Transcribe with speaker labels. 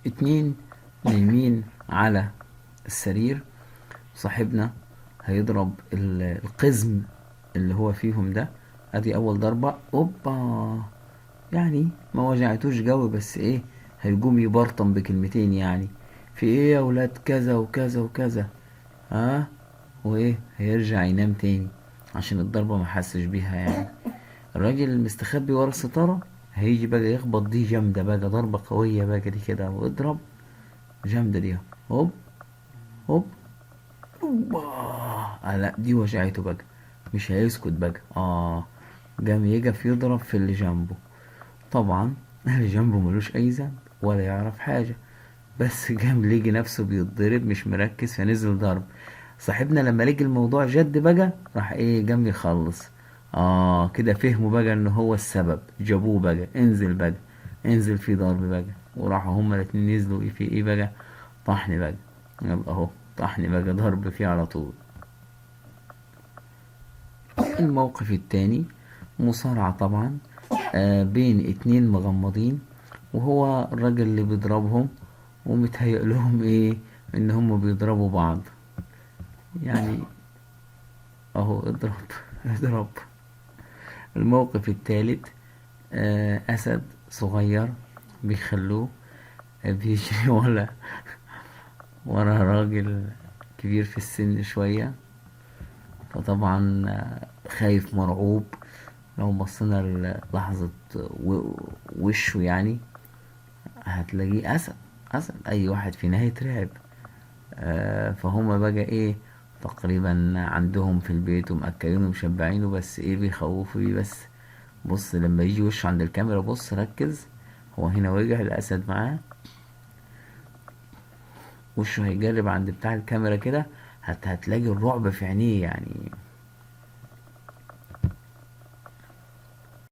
Speaker 1: اتنين نايمين على السرير. صاحبنا هيضرب القزم اللي هو فيهم ده. ادي اول ضربة، اوبا، يعني ما وجعتوش جوي، بس ايه، هيقوم يبرطم بكلمتين يعني، في ايه يا ولاد كذا وكذا وكذا، ها، وايه هيرجع ينام تاني عشان الضربة ما حسش بيها يعني. الراجل المستخبي ورا الستارة هيجي بقى يخبط دي جامدة بقى، ضربة قوية بقى دي كده، واضرب جامدة دي، هوب هوب، اوبا. لا دي وجعته بقى، مش هيسكت بقى، قام يقف يضرب في اللي جنبه. طبعا اللي جنبه ملوش اي ذنب ولا يعرف حاجة، بس قام لقي نفسه بيتضرب مش مركز فنزل ضرب. صاحبنا لما لقي الموضوع جد بقى راح ايه، قام يخلص. كده فهموا بقى ان هو السبب، جابوه بقى، انزل بقى، انزل في ضرب بقى. وراحوا هما الاتنين نزلوا ايه في ايه بقى، طحن بقى. يلا اهو، طحن بقى، ضرب فيه على طول. الموقف التاني مصارعة طبعا، بين اتنين مغمضين، وهو الراجل اللي بيضربهم ومتهيأ لهم ايه، ان هم بيضربوا بعض يعني. اهو اضرب اضرب. الموقف التالت، اسد صغير بيخلوه بيجري ورا راجل كبير في السن شوية. فطبعا خايف مرعوب. لو بصينا للحظة وشه يعني، هتلاقيه أسد. أسد أي واحد فينا هيترعب. فهما بقى إيه، تقريبا عندهم في البيت ومأكلينه ومشبعينه، بس إيه بيخوفوا بيه بس. بص لما يجي وشه عند الكاميرا، بص ركز، هو هنا وجه الأسد معاه، وشه هيجرب عند بتاع الكاميرا كده، هتلاقي الرعب في عينيه يعني.